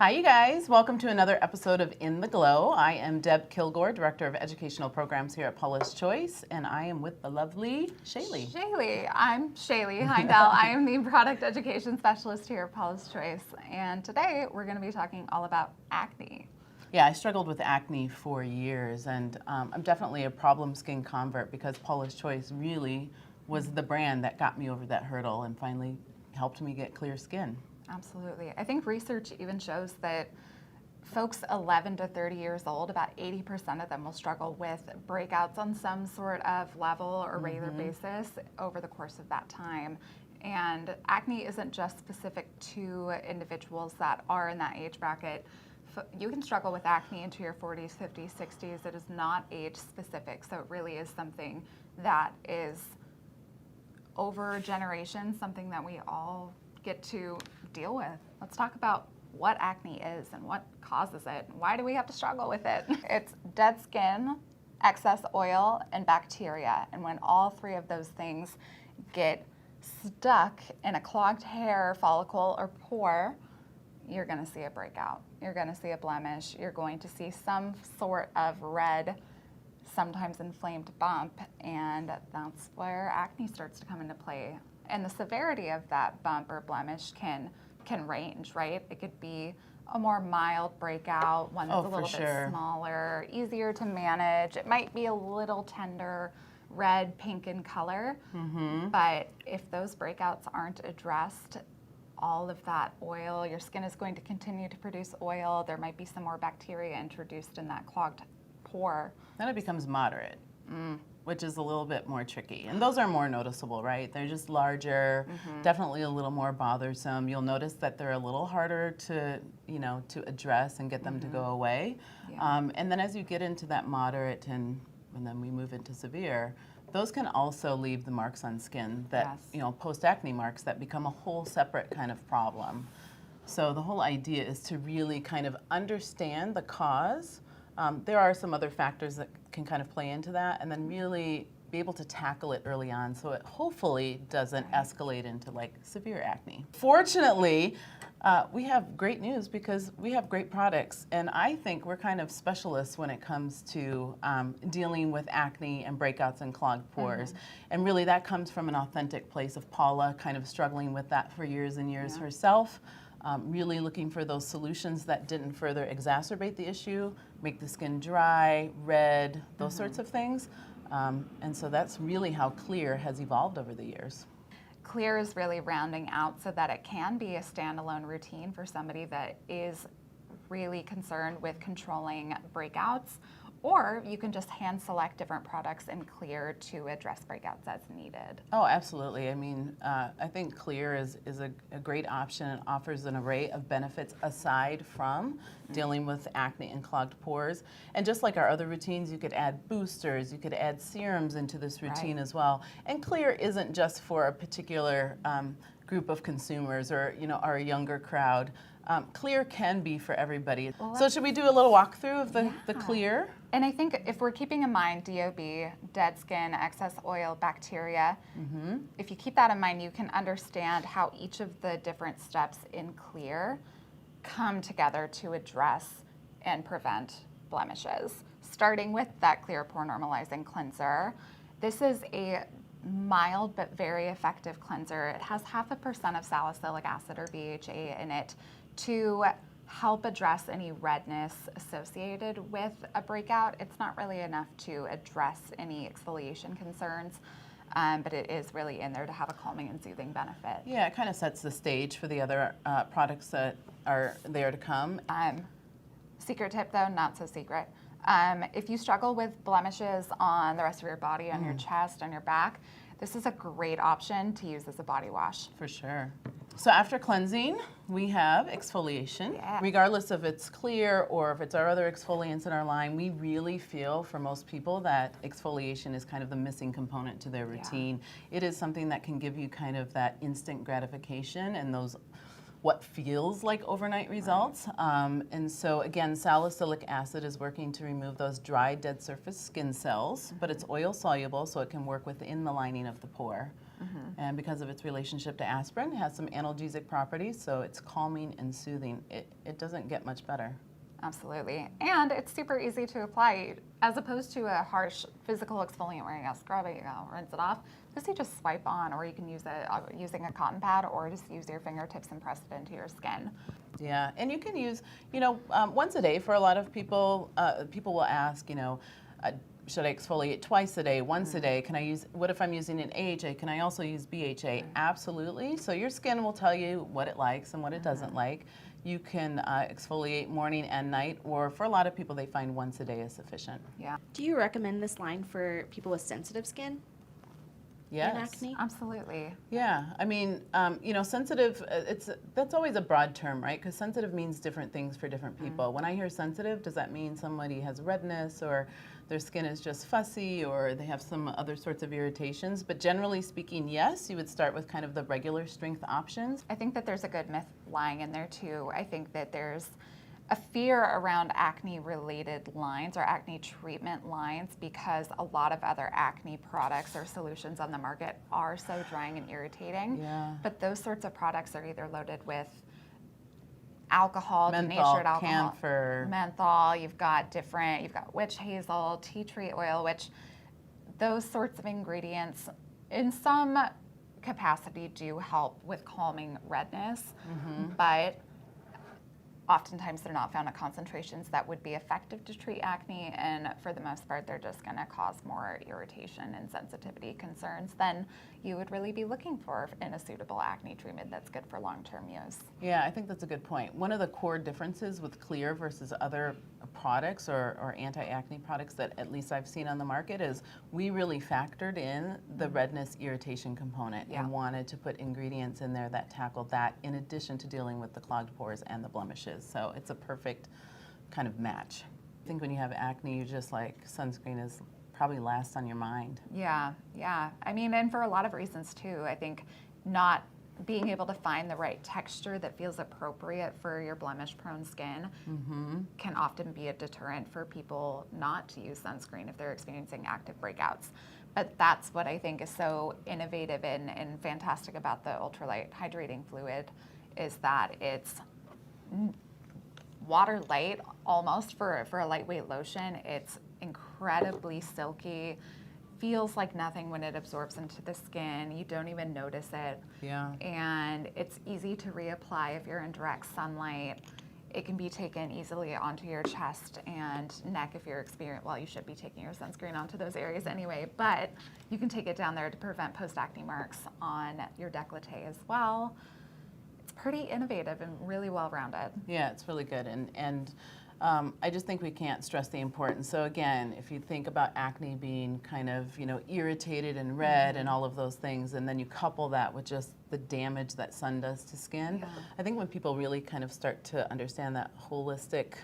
Hi, you guys. Welcome to another episode of In the Glow. I am Deb Kilgore, Director of Educational Programs here at Paula's Choice, and I am with the lovely Shaylee. I'm Shaylee Heindel. I am the Product Education Specialist here at Paula's Choice, and today we're going to be talking all about acne. Yeah, I struggled with acne for years, and I'm definitely a problem skin convert because Paula's Choice really was the brand that got me over that hurdle and finally helped me get clear skin. Absolutely. I think research even shows that folks 11 to 30 years old, about 80% of them will struggle with breakouts on some sort of level or regular basis over the course of that time. And acne isn't just specific to individuals that are in that age bracket. You can struggle with acne into your 40s, 50s, 60s. It is not age specific. So it really is something that is over a generation, something that we all get to deal with. Let's talk about what acne is and what causes it. Why do we have to struggle with it? It's dead skin, excess oil, and bacteria. And when all three of those things get stuck in a clogged hair follicle or pore, you're going to see a breakout. You're going to see a blemish. You're going to see some sort of red, sometimes inflamed bump, and that's where acne starts to come into play. And the severity of that bump or blemish can range, right? It could be a more mild breakout, one that's a little bit smaller, easier to manage. It might be a little tender, red, pink in color. But if those breakouts aren't addressed, all of that oil, your skin is going to continue to produce oil. There might be some more bacteria introduced in that clogged pore. Then it becomes moderate. Which is a little bit more tricky. And those are more noticeable, right? They're just larger, definitely a little more bothersome. You'll notice that they're a little harder to, to address and get them to go away. Yeah. And then as you get into that moderate and then we move into severe, those can also leave the marks on skin that, post-acne marks that become a whole separate kind of problem. So the whole idea is to really kind of understand the cause. There are some other factors that can kind of play into that, and then really be able to tackle it early on so it hopefully doesn't escalate into like severe acne. Fortunately, we have great news because we have great products, and I think we're kind of specialists when it comes to dealing with acne and breakouts and clogged pores. And really that comes from an authentic place of Paula kind of struggling with that for years and years herself. Really looking for those solutions that didn't further exacerbate the issue, make the skin dry, red, those sorts of things. And so that's really how Clear has evolved over the years. Clear is really rounding out so that it can be a standalone routine for somebody that is really concerned with controlling breakouts, or you can just hand select different products in Clear to address breakouts as needed. Oh, absolutely. I mean, I think Clear is a great option. It offers an array of benefits aside from dealing with acne and clogged pores. And just like our other routines, you could add boosters, you could add serums into this routine as well. And Clear isn't just for a particular group of consumers or, our younger crowd. Clear can be for everybody. So should we do a little walkthrough of the Clear? And I think if we're keeping in mind DOB, dead skin, excess oil, bacteria, if you keep that in mind, you can understand how each of the different steps in Clear come together to address and prevent blemishes. Starting with that Clear Pore Normalizing Cleanser. This is a mild but very effective cleanser. It has 0.5% of salicylic acid or BHA in it to help address any redness associated with a breakout. It's not really enough to address any exfoliation concerns, but it is really in there to have a calming and soothing benefit. Yeah, it kind of sets the stage for the other products that are there to come. Secret tip though, not so secret. If you struggle with blemishes on the rest of your body, on your chest, on your back, this is a great option to use as a body wash. For sure. So after cleansing, we have exfoliation. Yeah. Regardless if it's Clear or if it's our other exfoliants in our line, we really feel for most people that exfoliation is kind of the missing component to their routine. Yeah. It is something that can give you kind of that instant gratification and those what feels like overnight results. And so again, salicylic acid is working to remove those dry, dead surface skin cells, but it's oil soluble, so it can work within the lining of the pore. And because of its relationship to aspirin, it has some analgesic properties, so it's calming and soothing. It doesn't get much better. Absolutely. And it's super easy to apply as opposed to a harsh physical exfoliant where you gotta scrub it, you gotta rinse it off. This you just swipe on, or you can use it using a cotton pad, or just use your fingertips and press it into your skin. Yeah, and you can use, once a day for a lot of people. People will ask, should I exfoliate twice a day, once a day? What if I'm using an AHA? Can I also use BHA? Absolutely. So your skin will tell you what it likes and what it doesn't like. You can exfoliate morning and night, or for a lot of people, they find once a day is sufficient. Yeah. Do you recommend this line for people with sensitive skin? Yes. And acne? Absolutely. Yeah, I mean, sensitive, that's always a broad term, right? Because sensitive means different things for different people. When I hear sensitive, does that mean somebody has redness, or their skin is just fussy, or they have some other sorts of irritations? But generally speaking, yes, you would start with kind of the regular strength options. I think that there's a good myth lying in there too. I think that there's a fear around acne-related lines or acne treatment lines because a lot of other acne products or solutions on the market are so drying and irritating. Yeah. But those sorts of products are either loaded with alcohol, Menthol, denatured alcohol, camphor. menthol. You've got witch hazel, tea tree oil, which those sorts of ingredients in some capacity do help with calming redness, but oftentimes they're not found at concentrations that would be effective to treat acne, and for the most part, they're just going to cause more irritation and sensitivity concerns than you would really be looking for in a suitable acne treatment that's good for long-term use. Yeah, I think that's a good point. One of the core differences with Clear versus other products or anti-acne products that at least I've seen on the market is we really factored in the redness irritation component and wanted to put ingredients in there that tackled that in addition to dealing with the clogged pores and the blemishes. So it's a perfect kind of match. I think when you have acne, you just like sunscreen is probably last on your mind. Yeah. I mean, and for a lot of reasons too. I think not being able to find the right texture that feels appropriate for your blemish-prone skin can often be a deterrent for people not to use sunscreen if they're experiencing active breakouts. But that's what I think is so innovative and fantastic about the Ultralight hydrating fluid is that it's water light almost for a lightweight lotion. It's incredibly silky, feels like nothing when it absorbs into the skin. You don't even notice it. Yeah. And it's easy to reapply if you're in direct sunlight. It can be taken easily onto your chest and neck if you're you should be taking your sunscreen onto those areas anyway, but you can take it down there to prevent post-acne marks on your décolleté as well. It's pretty innovative and really well-rounded. Yeah, it's really good. And I just think we can't stress the importance. So again, if you think about acne being kind of, irritated and red and all of those things, and then you couple that with just the damage that sun does to skin, I think when people really kind of start to understand that holistic,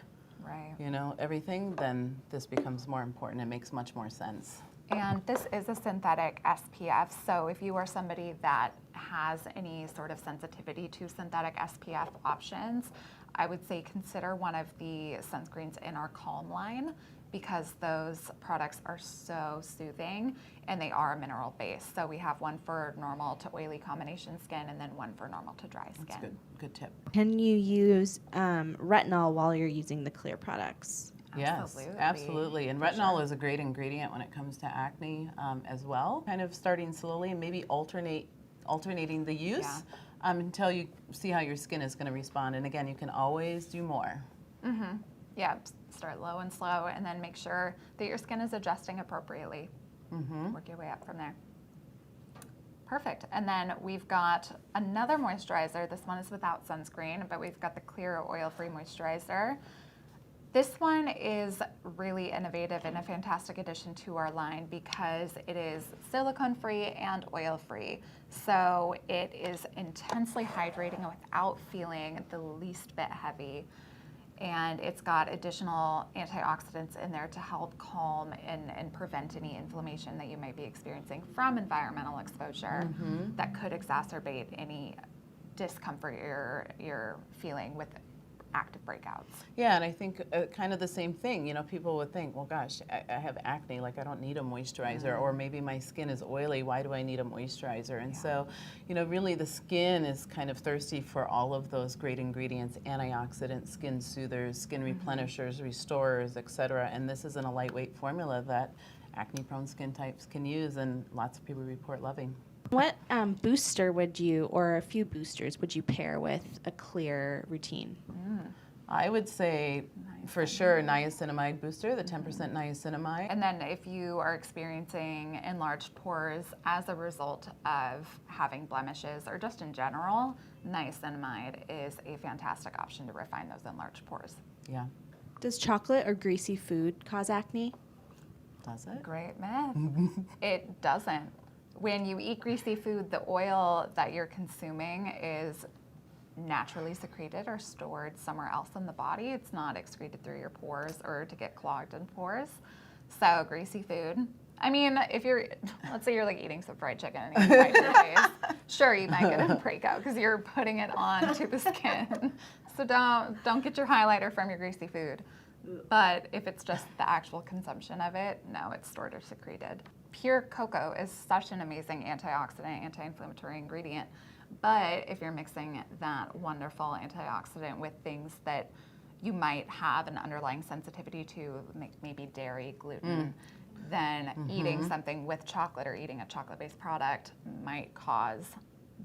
everything, then this becomes more important. It makes much more sense. And this is a synthetic SPF, so if you are somebody that has any sort of sensitivity to synthetic SPF options, I would say consider one of the sunscreens in our Calm line because those products are so soothing and they are mineral based. So we have one for normal to oily combination skin and then one for normal to dry skin. That's good tip. Can you use retinol while you're using the Clear products? Yes, absolutely. And retinol is a great ingredient when it comes to acne as well. Kind of starting slowly and maybe alternating the use until you see how your skin is going to respond. And again, you can always do more. Yeah, start low and slow and then make sure that your skin is adjusting appropriately. Work your way up from there. Perfect. And then we've got another moisturizer. This one is without sunscreen, but we've got the Clear Oil-Free Moisturizer. This one is really innovative and a fantastic addition to our line because it is silicone-free and oil-free. So it is intensely hydrating without feeling the least bit heavy. And it's got additional antioxidants in there to help calm and prevent any inflammation that you might be experiencing from environmental exposure that could exacerbate any discomfort you're feeling with active breakouts. Yeah, and I think kind of the same thing. You know, people would think, well, gosh, I have acne, like I don't need a moisturizer, or maybe my skin is oily, why do I need a moisturizer? And so, you know, really the skin is kind of thirsty for all of those great ingredients, antioxidants, skin soothers, skin replenishers, restorers, etc. And this is in a lightweight formula that acne-prone skin types can use, and lots of people report loving. What booster would you, or a few boosters, would you pair with a clear routine? I would say, for sure, Niacinamide Booster, the 10% niacinamide. And then if you are experiencing enlarged pores as a result of having blemishes or just in general, niacinamide is a fantastic option to refine those enlarged pores. Yeah. Does chocolate or greasy food cause acne? Does it? Great myth. It doesn't. When you eat greasy food, the oil that you're consuming is naturally secreted or stored somewhere else in the body. It's not excreted through your pores or to get clogged in pores. So greasy food. I mean, if you're, let's say you're like eating some fried chicken and you fry your face, sure, you might get a breakout because you're putting it onto the skin. So don't get your highlighter from your greasy food. But if it's just the actual consumption of it, no, it's stored or secreted. Pure cocoa is such an amazing antioxidant, anti-inflammatory ingredient. But if you're mixing that wonderful antioxidant with things that you might have an underlying sensitivity to, maybe dairy, gluten, then eating something with chocolate or eating a chocolate-based product might cause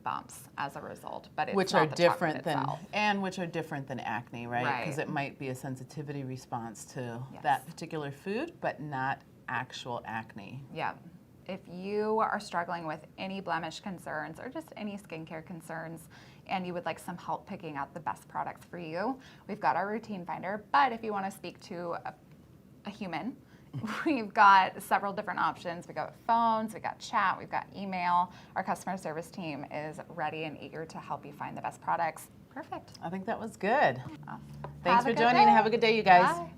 bumps as a result, but it's which not are the different chocolate than itself. which are different than acne, right? Because it might be a sensitivity response to that particular food, but not actual acne. Yeah. If you are struggling with any blemish concerns or just any skincare concerns and you would like some help picking out the best products for you, we've got our routine finder. But if you want to speak to a human, we've got several different options. We've got phones, we've got chat, we've got email. Our customer service team is ready and eager to help you find the best products. Perfect. I think that was good. Have Thanks a for good joining. day. Have a good day, you guys. Bye.